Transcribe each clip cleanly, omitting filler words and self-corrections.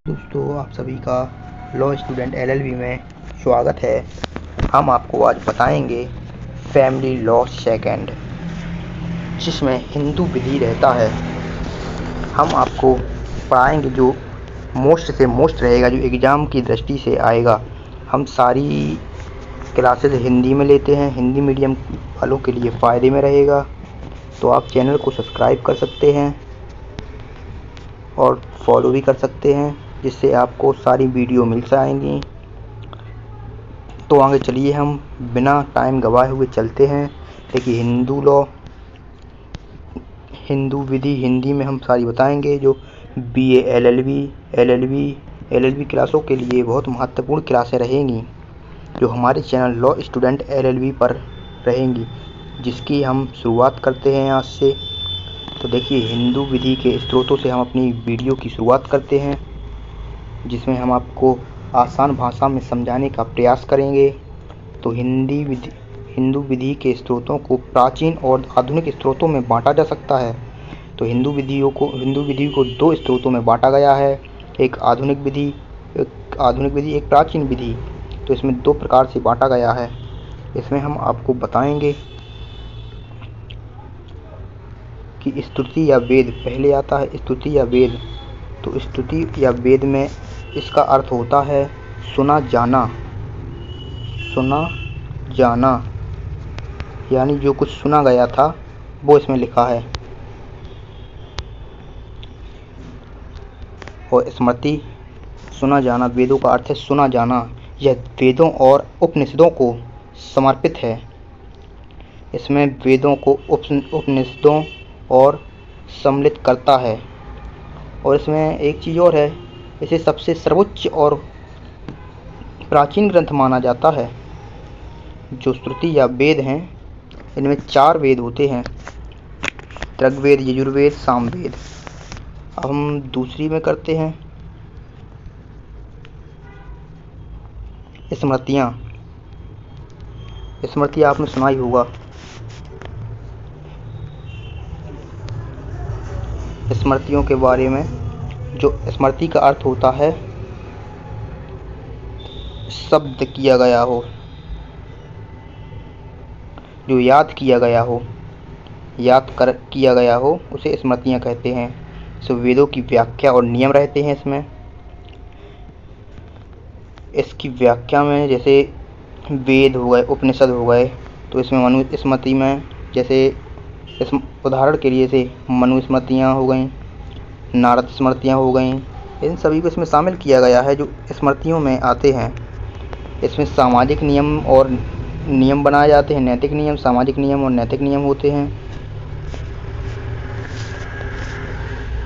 दोस्तों, आप सभी का लॉ स्टूडेंट एलएलबी में स्वागत है। हम आपको आज बताएंगे फैमिली लॉ सेकंड, जिसमें हिंदू विधि रहता है। हम आपको पढ़ाएंगे जो मोस्ट से मोस्ट रहेगा, जो एग्ज़ाम की दृष्टि से आएगा। हम सारी क्लासेस हिंदी में लेते हैं, हिंदी मीडियम वालों के लिए फ़ायदे में रहेगा। तो आप चैनल को सब्सक्राइब कर सकते हैं और फॉलो भी कर सकते हैं, जिससे आपको सारी वीडियो मिल जाएंगी। तो आगे चलिए, हम बिना टाइम गवाए हुए चलते हैं। देखिए, हिंदू विधि हिंदी में हम सारी बताएंगे, जो बीए एलएलबी क्लासों के लिए बहुत महत्वपूर्ण क्लासें रहेंगी, जो हमारे चैनल लॉ स्टूडेंट एलएलबी पर रहेंगी, जिसकी हम शुरुआत करते हैं आज से। तो देखिए, हिंदू विधि के स्रोतों से हम अपनी वीडियो की शुरुआत करते हैं, जिसमें हम आपको आसान भाषा में समझाने का प्रयास करेंगे। तो हिंदू विधि के स्रोतों को प्राचीन और आधुनिक स्रोतों में बांटा जा सकता है। तो हिंदू विधि को दो स्रोतों में बांटा गया है, एक आधुनिक विधि, एक प्राचीन विधि। तो इसमें दो प्रकार से बांटा गया है। इसमें हम आपको बताएंगे कि स्तुति या वेद पहले आता है। स्तुति या वेद, तो स्तुति या वेद में इसका अर्थ होता है सुना जाना, यानी जो कुछ सुना गया था वो इसमें लिखा है। और स्मृति, सुना जाना, वेदों का अर्थ है सुना जाना। यह वेदों और उपनिषदों को समर्पित है। इसमें वेदों को उपनिषदों और सम्मिलित करता है। और इसमें एक चीज़ और है, इसे सबसे सर्वोच्च और प्राचीन ग्रंथ माना जाता है। जो श्रुति या वेद हैं, इनमें 4 वेद होते हैं: ऋग्वेद, यजुर्वेद, सामवेद। अब हम दूसरी में करते हैं स्मृतियाँ। स्मृति आपने सुना ही होगा। स्मृतियों के बारे में, जो स्मृति का अर्थ होता है शब्द किया गया हो, जो याद किया गया हो, उसे स्मृतियाँ कहते हैं। सो वेदों की व्याख्या और नियम रहते हैं इसमें। इसकी व्याख्या में जैसे वेद हो गए, उपनिषद हो गए, तो इसमें मनुस्मृति में, जैसे इस उदाहरण के लिए से मनुस्मृतियाँ हो गई, नारद स्मृतियाँ हो गई, इन सभी को इसमें शामिल किया गया है, जो स्मृतियों में आते हैं। इसमें सामाजिक नियम बनाए जाते हैं, नैतिक नियम, सामाजिक नियम और नैतिक नियम होते हैं।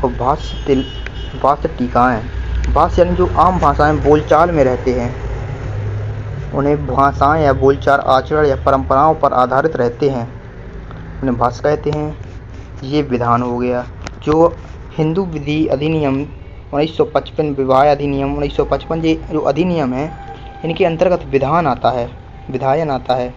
और भाष्य टीकाएँ, भाष्य यानी जो आम भाषाएं बोलचाल में रहते हैं, उन्हें भाषाएं या बोलचाल आचरण या परंपराओं पर आधारित रहते हैं, उन्हें भाष्य कहते हैं। ये विधान हो गया। जो हिंदू विधि अधिनियम 1955, विवाह अधिनियम 1955, ये जो अधिनियम है, इनके अंतर्गत विधायन आता है।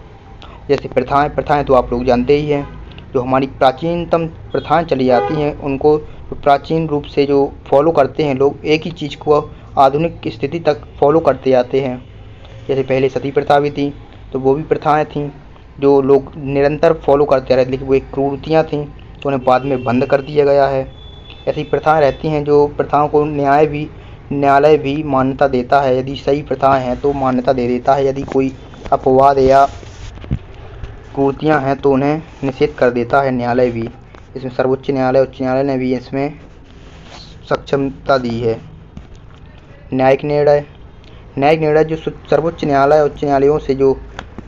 जैसे प्रथाएं तो आप लोग जानते ही हैं। जो हमारी प्राचीनतम प्रथाएं चली आती हैं, उनको प्राचीन रूप से जो फॉलो करते हैं लोग, एक ही चीज़ को आधुनिक स्थिति तक फॉलो करते जाते हैं। जैसे पहले सती प्रथा भी थी, तो वो भी प्रथाएं थीं जो लोग निरंतर फॉलो करते रहे, लेकिन वो एक क्रूरतियाँ थीं, तो उन्हें बाद में बंद कर दिया गया है। ऐसी प्रथाएं रहती हैं, जो प्रथाओं को न्यायालय भी मान्यता देता है। यदि सही प्रथाएं हैं तो मान्यता दे देता है, यदि कोई अपवाद या क्रूरतियाँ हैं तो उन्हें निषेध कर देता है न्यायालय भी। इसमें सर्वोच्च न्यायालय, उच्च न्यायालय ने भी इसमें सक्षमता दी है। न्यायिक निर्णय जो सर्वोच्च न्यायालय, उच्च न्यायालयों से जो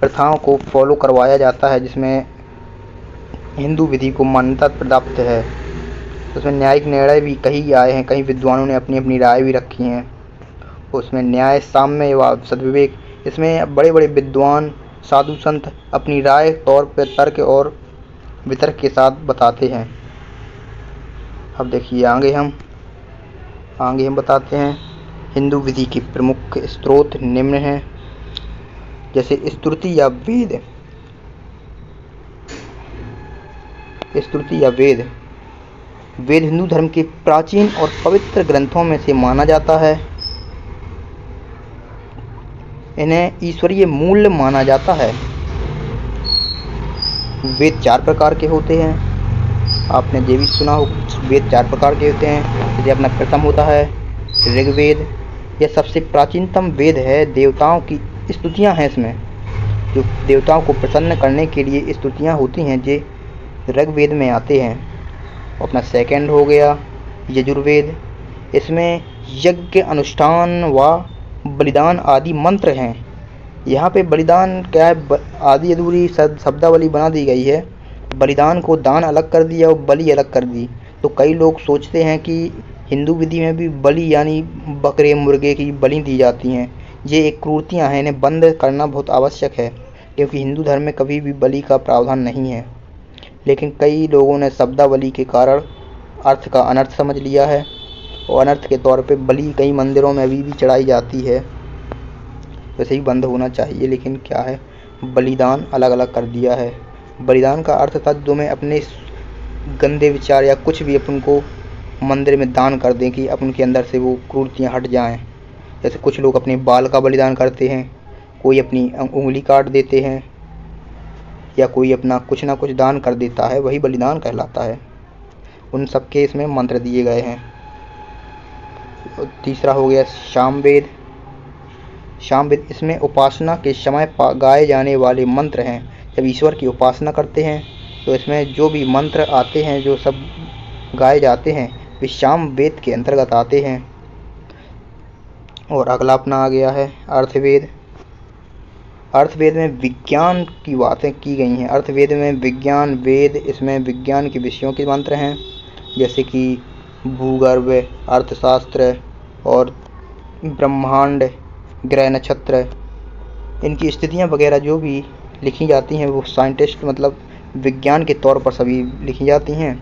प्रथाओं को फॉलो करवाया जाता है, जिसमें हिंदू विधि को मान्यता प्राप्त है, उसमें न्यायिक निर्णय भी कई आए हैं, कई विद्वानों ने अपनी अपनी राय भी रखी हैं। उसमें न्याय, साम्य व सद्विवेक, इसमें बड़े बड़े विद्वान, साधु संत अपनी राय तौर पर तर्क और वितर्क के साथ बताते हैं। अब देखिए, आगे हम बताते हैं हिंदू विधि के प्रमुख स्रोत निम्न हैं। जैसे स्तुति या वेद, वेद हिंदू धर्म के प्राचीन और पवित्र ग्रंथों में से माना जाता है। इन्हें ईश्वरीय मूल्य माना जाता है। वेद 4 प्रकार के होते हैं। आपने ये भी सुना हो, वेद 4 प्रकार के होते हैं। जैसे अपना प्रथम होता है ऋग्वेद। यह सबसे प्राचीनतम वेद है। देवताओं की स्तुतियाँ हैं इसमें, जो देवताओं को प्रसन्न करने के लिए स्तुतियाँ होती हैं, ये ऋग्वेद में आते हैं। अपना सेकंड हो गया यजुर्वेद। इसमें यज्ञ, अनुष्ठान व बलिदान आदि मंत्र हैं। यहाँ पे बलिदान क्या है, आदि अधूरी शब्दावली बना दी गई है। बलिदान को दान अलग कर दिया और बलि अलग कर दी। तो कई लोग सोचते हैं कि हिंदू विधि में भी बलि यानी बकरे मुर्गे की बलि दी जाती हैं। ये एक क्रूरतियाँ हैं, इन्हें बंद करना बहुत आवश्यक है, क्योंकि हिंदू धर्म में कभी भी बलि का प्रावधान नहीं है। लेकिन कई लोगों ने शब्दावली के कारण अर्थ का अनर्थ समझ लिया है, और अनर्थ के तौर पे बलि कई मंदिरों में अभी भी चढ़ाई जाती है। वैसे ही बंद होना चाहिए, लेकिन क्या है, बलिदान अलग अलग कर दिया है। बलिदान का अर्थ था जो मैं अपने गंदे विचार या कुछ भी अपन को मंदिर में दान कर दें कि अपन के अंदर से वो क्रूरतियाँ हट जाएं। जैसे कुछ लोग अपने बाल का बलिदान करते हैं, कोई अपनी उंगली काट देते हैं, या कोई अपना कुछ ना कुछ दान कर देता है, वही बलिदान कहलाता है। उन सब के इसमें मंत्र दिए गए हैं। तीसरा हो गया सामवेद। सामवेद इसमें उपासना के समय गाए जाने वाले मंत्र हैं। जब ईश्वर की उपासना करते हैं तो इसमें जो भी मंत्र आते हैं, जो सब गाए जाते हैं, वे सामवेद के अंतर्गत आते हैं। और अगला अपना आ गया है अर्थवेद। अर्थवेद में विज्ञान की बातें की गई हैं। अर्थवेद में विज्ञान वेद, इसमें विज्ञान के विषयों के मंत्र हैं, जैसे कि भूगर्भ, अर्थशास्त्र और ब्रह्मांड, ग्रह नक्षत्र, इनकी स्थितियाँ वगैरह जो भी लिखी जाती हैं वो साइंटिस्ट मतलब विज्ञान के तौर पर सभी लिखी जाती हैं।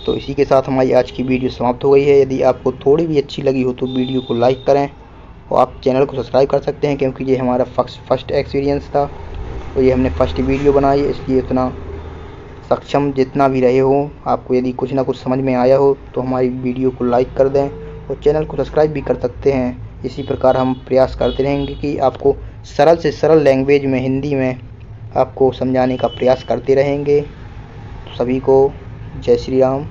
तो इसी के साथ हमारी आज की वीडियो समाप्त हो गई है। यदि आपको थोड़ी भी अच्छी लगी हो तो वीडियो को लाइक करें, और आप चैनल को सब्सक्राइब कर सकते हैं, क्योंकि ये हमारा फर्स्ट एक्सपीरियंस था और ये हमने फर्स्ट वीडियो बनाई है, इसलिए इतना सक्षम जितना भी रहे हो, आपको यदि कुछ ना कुछ समझ में आया हो तो हमारी वीडियो को लाइक कर दें और चैनल को सब्सक्राइब भी कर सकते हैं। इसी प्रकार हम प्रयास करते रहेंगे कि आपको सरल से सरल लैंग्वेज में, हिंदी में आपको समझाने का प्रयास करते रहेंगे। सभी को जय श्री राम।